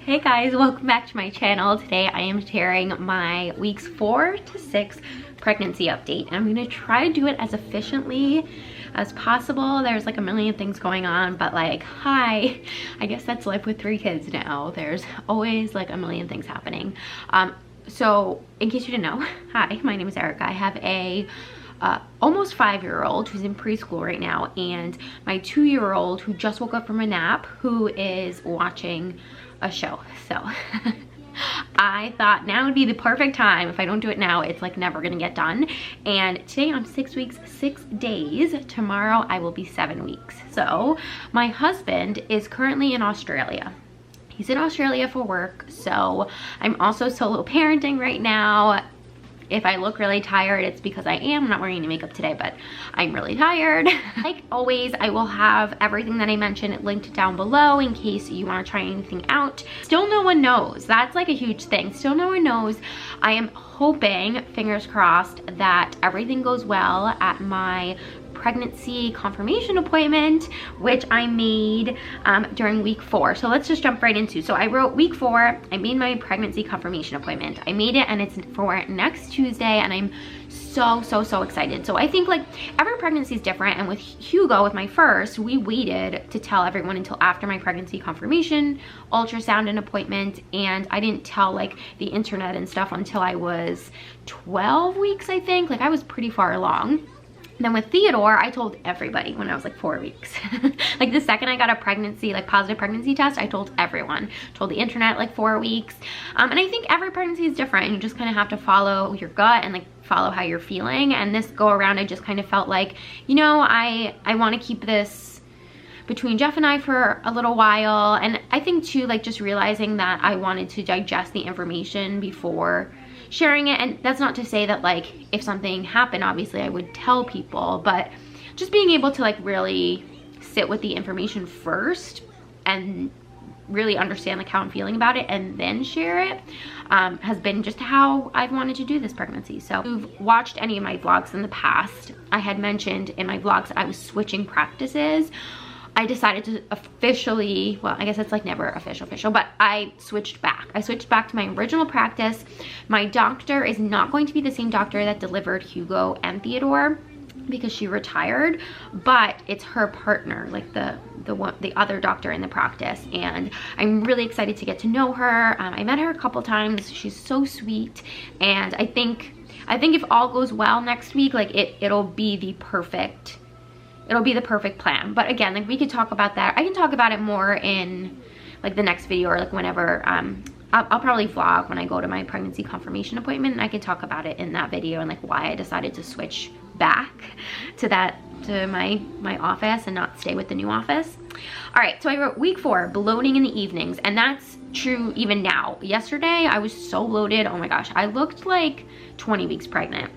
Hey guys, welcome back to my channel. Today I am sharing my weeks 4 to 6 pregnancy update. And I'm gonna try to do it as efficiently as possible. There's like a million things going on, but like, hi, I guess that's life with 3 kids now. There's always like a million things happening. So in case you didn't know, hi, my name is Erica. I have a almost 5-year-old who's in preschool right now, and my 2-year-old who just woke up from a nap, who is watching a show. So I thought now would be the perfect time. If I don't do it now, it's like never gonna get done. And today I'm 6 weeks, 6 days. Tomorrow I will be 7 weeks. So my husband is currently in Australia. He's in Australia for work, so I'm also solo parenting right now. If I look really tired, it's because I am. I'm not wearing any makeup today, but I'm really tired. Like always, I will have everything that I mentioned linked down below in case you want to try anything out. Still no one knows. That's like a huge thing. Still no one knows. I am hoping, fingers crossed, that everything goes well at my pregnancy confirmation appointment, which I made during week 4. So let's just jump right into. So I wrote week 4, I made my pregnancy confirmation appointment. I made it and it's for next Tuesday, and I'm so excited. So I think like every pregnancy is different, and with Hugo, with my first, we waited to tell everyone until after my pregnancy confirmation, ultrasound and appointment, and I didn't tell like the internet and stuff until I was 12 weeks, I think. Like I was pretty far along. Then with Theodore, I told everybody when I was like 4 weeks. Like the second I got a pregnancy, like positive pregnancy test, I told everyone. Told the internet like 4 weeks. And I think every pregnancy is different, and you just kind of have to follow your gut and like follow how you're feeling. And this go around, I just kind of felt like, you know, I want to keep this between Jeff and I for a little while. And I think too, like just realizing that I wanted to digest the information before sharing it. And that's not to say that like if something happened, obviously I would tell people, but just being able to like really sit with the information first and really understand like how I'm feeling about it and then share it has been just how I've wanted to do this pregnancy. So if you've watched any of my vlogs in the past, I had mentioned in my vlogs that I was switching practices. I decided to officially, well, I guess it's like never official, but I switched back. I switched back to my original practice. My doctor is not going to be the same doctor that delivered Hugo and Theodore because she retired, but it's her partner, like the other doctor in the practice, and I'm really excited to get to know her. I met her a couple times. She's so sweet, and I think if all goes well next week, like it'll be the perfect plan. But again, like we could talk about that. I can talk about it more in like the next video, or like whenever I'll probably vlog when I go to my pregnancy confirmation appointment, and I can talk about it in that video and like why I decided to switch back to my office and not stay with the new office. All right, so I wrote week 4, bloating in the evenings, and that's true even now. Yesterday I was so bloated. Oh my gosh, I looked like 20 weeks pregnant.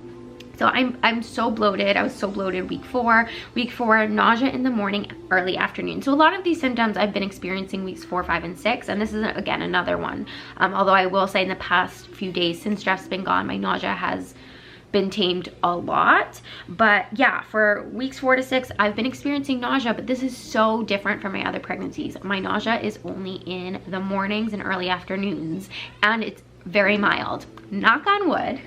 So I'm so bloated. I was so bloated week 4. Week 4, nausea in the morning, early afternoon. So a lot of these symptoms I've been experiencing weeks 4, 5, and 6. And this is, again, another one. Although I will say in the past few days since Jeff's been gone, my nausea has been tamed a lot. But yeah, for weeks 4 to 6, I've been experiencing nausea, but this is so different from my other pregnancies. My nausea is only in the mornings and early afternoons, and it's very mild. Knock on wood.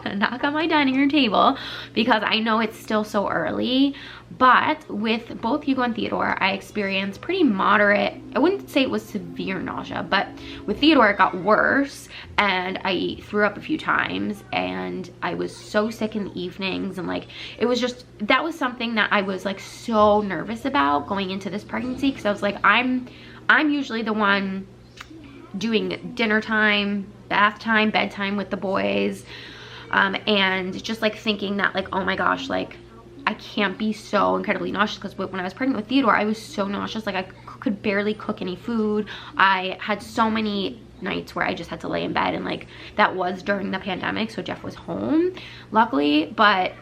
Knock on my dining room table because I know it's still so early, but with both Hugo and Theodore, I experienced pretty moderate, I wouldn't say it was severe nausea, but with Theodore it got worse, and I threw up a few times, and I was so sick in the evenings, and like it was just, that was something that I was like so nervous about going into this pregnancy, because I was like, I'm usually the one doing dinner time, bath time, bedtime with the boys, and just like thinking that like, oh my gosh, like I can't be so incredibly nauseous, because when I was pregnant with Theodore, I was so nauseous, like I could barely cook any food. I had so many nights where I just had to lay in bed, and like that was during the pandemic, so Jeff was home luckily, but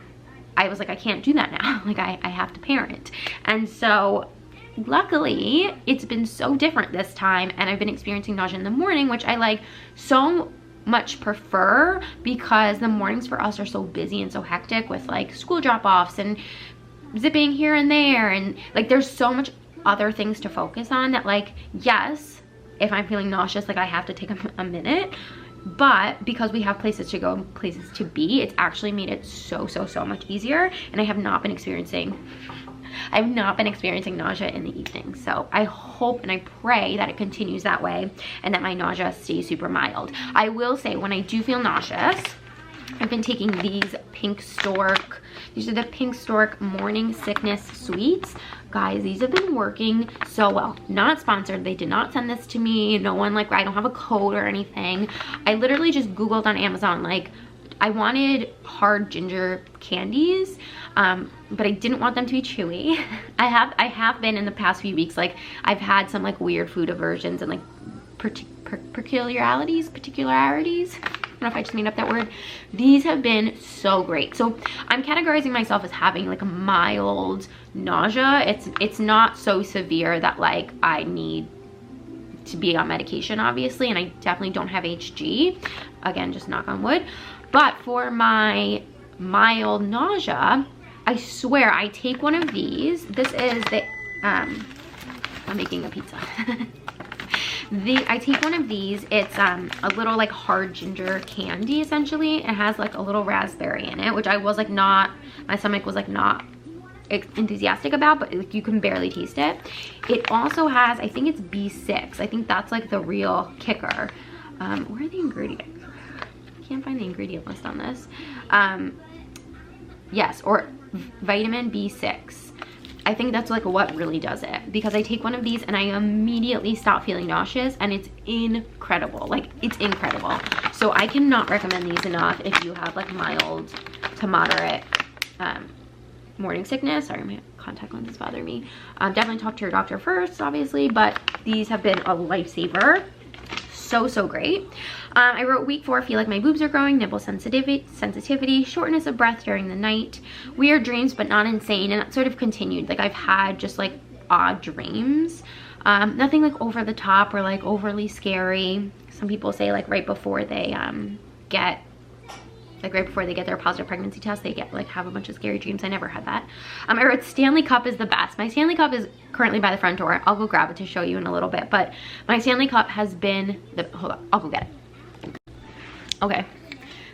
I was like, I can't do that now. Like I have to parent. And so luckily it's been so different this time, and I've been experiencing nausea in the morning, which I like so much prefer, because the mornings for us are so busy and so hectic with like school drop-offs and zipping here and there, and like there's so much other things to focus on that, like, yes, if I'm feeling nauseous, like I have to take a minute. But because we have places to go, places to be, it's actually made it so much easier. And I have not been experiencing nausea in the evening. So I hope and I pray that it continues that way and that my nausea stays super mild. I will say, when I do feel nauseous, I've been taking these Pink Stork. These are the Pink Stork Morning Sickness Sweets. Guys, these have been working so well. Not sponsored. They did not send this to me. No one, like, I don't have a code or anything. I literally just Googled on Amazon, like, I wanted hard ginger candies, but I didn't want them to be chewy. I have been in the past few weeks, like, I've had some like weird food aversions and like particularities. I don't know if I just made up that word. These have been so great. So I'm categorizing myself as having like a mild nausea. It's not so severe that like I need to be on medication, obviously, and I definitely don't have HG. Again, just knock on wood. But for my mild nausea, I swear I take one of these. This is the I'm making a pizza. I take one of these. It's a little like hard ginger candy, essentially. It has like a little raspberry in it, which I was like not, my stomach was like not enthusiastic about, but like, you can barely taste it. It also has, I think it's B6. I think that's like the real kicker. Where are the ingredients? I can't find the ingredient list on this. Yes, or vitamin B6. I think that's like what really does it, because I take one of these and I immediately stop feeling nauseous, and it's incredible. Like, it's incredible. So I cannot recommend these enough if you have like mild to moderate morning sickness. Sorry, my contact lenses bother me. Definitely talk to your doctor first, obviously, but these have been a lifesaver. So great. I wrote week 4, feel like my boobs are growing, nipple sensitivity, shortness of breath during the night, weird dreams but not insane, and that sort of continued. Like, I've had just like odd dreams, nothing like over the top or like overly scary. Some people say like right before they get their positive pregnancy test, they get like have a bunch of scary dreams. I never had that. I wrote Stanley Cup is the best. My Stanley Cup is currently by the front door. I'll go grab it to show you in a little bit, but my Stanley Cup has been hold on, I'll go get it. Okay,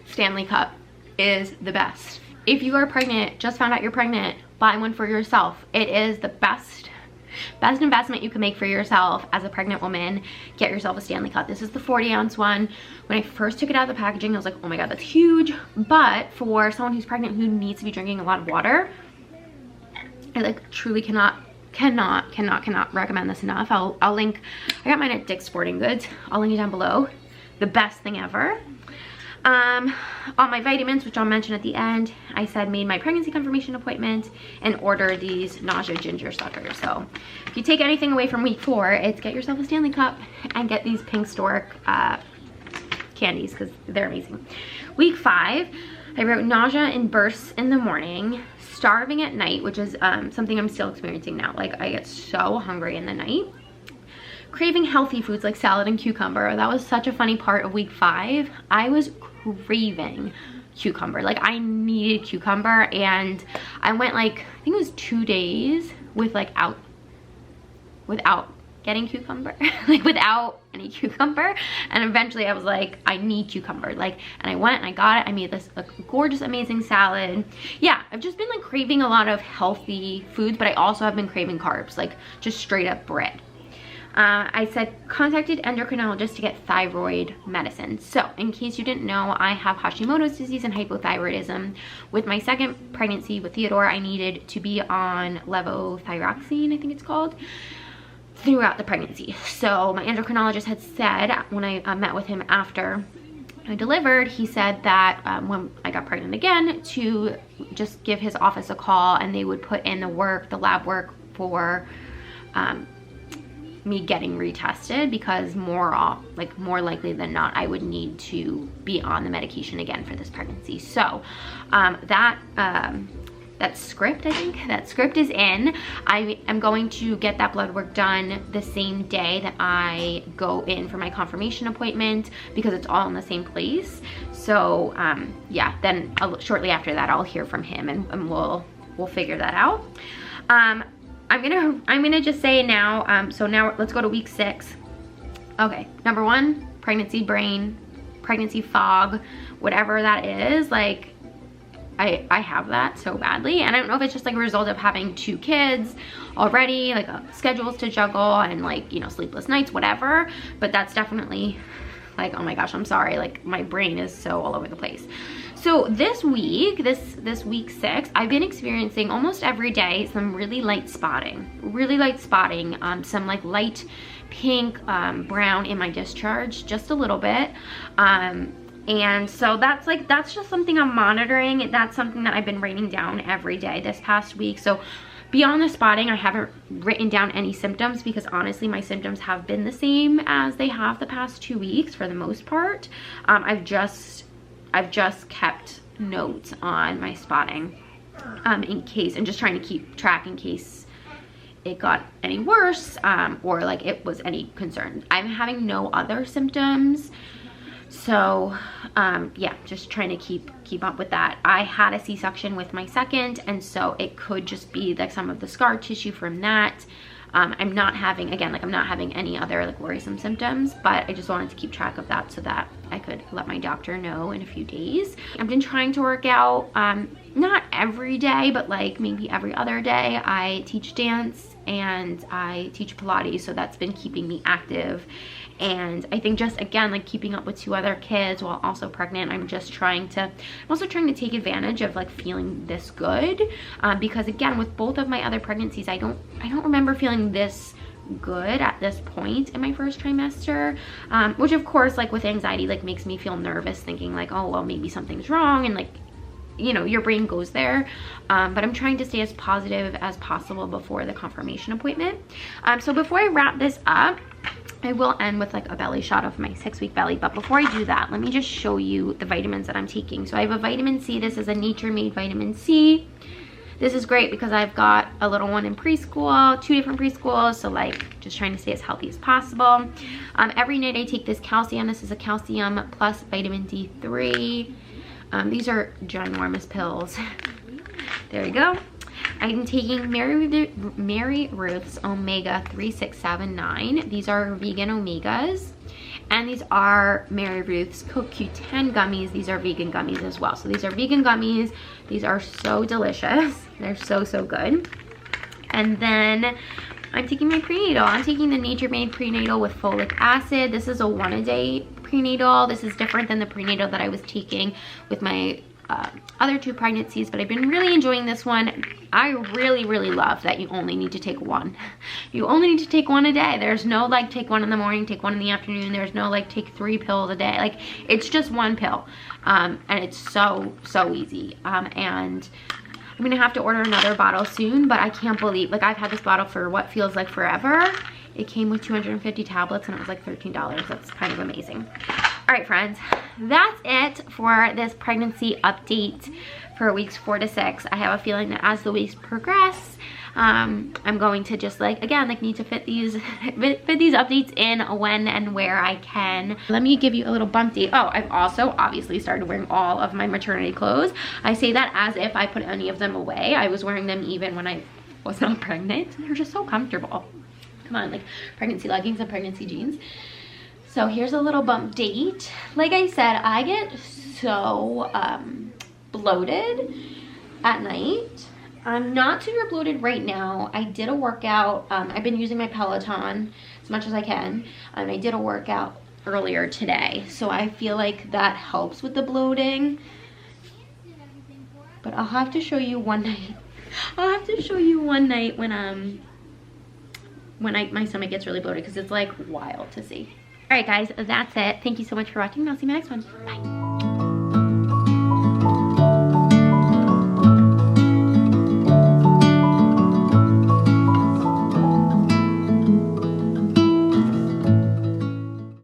Stanley Cup is the best. If you are pregnant, just found out you're pregnant, buy one for yourself. It is the best investment you can make for yourself as a pregnant woman. Get yourself a Stanley Cup. This is the 40-ounce one. When I first took it out of the packaging, I was like, oh my god, that's huge. But for someone who's pregnant who needs to be drinking a lot of water, I like truly cannot recommend this enough. I'll link, I got mine at Dick's Sporting Goods. I'll link it down below. The best thing ever. All my vitamins, which I'll mention at the end, I said made my pregnancy confirmation appointment and order these nausea ginger suckers. So if you take anything away from week 4, it's get yourself a Stanley Cup and get these Pink Stork candies, because they're amazing. Week 5, I wrote nausea in bursts in the morning, starving at night, which is something I'm still experiencing now. Like, I get so hungry in the night. Craving healthy foods like salad and cucumber. That was such a funny part of week 5. I was craving cucumber. Like, I needed cucumber, and I went like, I think it was 2 days with like without getting cucumber, like without any cucumber, and eventually I was like, I need cucumber, like, and I went and I got it. I made this gorgeous, amazing salad. Yeah, I've just been like craving a lot of healthy foods, but I also have been craving carbs, like just straight up bread. I said contacted endocrinologist to get thyroid medicine. So in case you didn't know, I have Hashimoto's disease and hypothyroidism. With my second pregnancy with Theodore, I needed to be on levothyroxine, I think it's called, throughout the pregnancy. So my endocrinologist had said, when I met with him after I delivered, he said that when I got pregnant again, to just give his office a call and they would put in the lab work for me getting retested, because more likely than not I would need to be on the medication again for this pregnancy. So that script, I think that script is in. I am going to get that blood work done the same day that I go in for my confirmation appointment, because it's all in the same place. So yeah, then shortly after that I'll hear from him, and we'll figure that out. I'm gonna just say now, so now let's go to week 6. Okay, number one, pregnancy brain, pregnancy fog, whatever that is. Like, I have that so badly, and I don't know if it's just like a result of having 2 kids already, like schedules to juggle and like, you know, sleepless nights, whatever, but that's definitely like, oh my gosh, I'm sorry, like my brain is so all over the place. So this week, this week 6, I've been experiencing almost every day some really light spotting, some like light pink, brown in my discharge, just a little bit. And so that's just something I'm monitoring. That's something that I've been writing down every day this past week. So beyond the spotting, I haven't written down any symptoms because honestly my symptoms have been the same as they have the past 2 weeks for the most part. I've just kept notes on my spotting in case, and just trying to keep track in case it got any worse, or like it was any concern. I'm having no other symptoms. So yeah, just trying to keep up with that. I had a C-section with my second, and so it could just be like some of the scar tissue from that. I'm not having, again, like I'm not having any other like worrisome symptoms, but I just wanted to keep track of that so that I could let my doctor know in a few days. I've been trying to work out, not every day, but like maybe every other day. I teach dance and I teach Pilates, so that's been keeping me active. And I think just, again, like keeping up with 2 other kids while also pregnant, I'm also trying to take advantage of like feeling this good, because again, with both of my other pregnancies, I don't remember feeling this good at this point in my first trimester, which of course, like with anxiety, like makes me feel nervous, thinking like, oh well, maybe something's wrong, and like, you know, your brain goes there. But I'm trying to stay as positive as possible before the confirmation appointment. So before I wrap this up, I will end with like a belly shot of my 6-week belly, but before I do that, let me just show you the vitamins that I'm taking. So I have a vitamin C. This is a nature-made vitamin C. This is great because I've got a little one in preschool, 2 different preschools, so like just trying to stay as healthy as possible. Every night I take this calcium. This is a calcium plus vitamin D3. These are ginormous pills. There you go. I'm taking Mary Ruth's Omega 3679. These are vegan omegas. And these are Mary Ruth's CoQ10 gummies. These are vegan gummies as well. So these are vegan gummies. These are so delicious. They're so, so good. And then I'm taking my prenatal. I'm taking the Nature-Made Prenatal with folic acid. This is a 1-a-day prenatal. This is different than the prenatal that I was taking with my other 2 pregnancies, but I've been really enjoying this one. I really, really love that you only need to take 1. You only need to take 1 a day. There's no like take 1 in the morning, take 1 in the afternoon. There's no like take 3 pills a day. Like it's just 1 pill, and it's so easy. And I'm gonna have to order another bottle soon, but I can't believe, like I've had this bottle for what feels like forever. It came with 250 tablets and it was like $13. That's kind of amazing. All right, friends, that's it for this pregnancy update for weeks 4 to 6. I have a feeling that as the weeks progress, I'm going to just like, again, like need to fit these updates in when and where I can. Let me give you a little bump date. Oh, I've also obviously started wearing all of my maternity clothes. I say that as if I put any of them away. I was wearing them even when I was not pregnant. They're just so comfortable. Come on, like pregnancy leggings and pregnancy jeans. So here's a little bump date. Like I said, I get so bloated at night. I'm not super bloated right now. I did a workout. I've been using my Peloton as much as I can. And I did a workout earlier today. So I feel like that helps with the bloating. But I'll have to show you one night. I'll have to show you one night when my stomach gets really bloated, because it's like wild to see. All right, guys, that's it. Thank you so much for watching. I'll see you in my next one. Bye.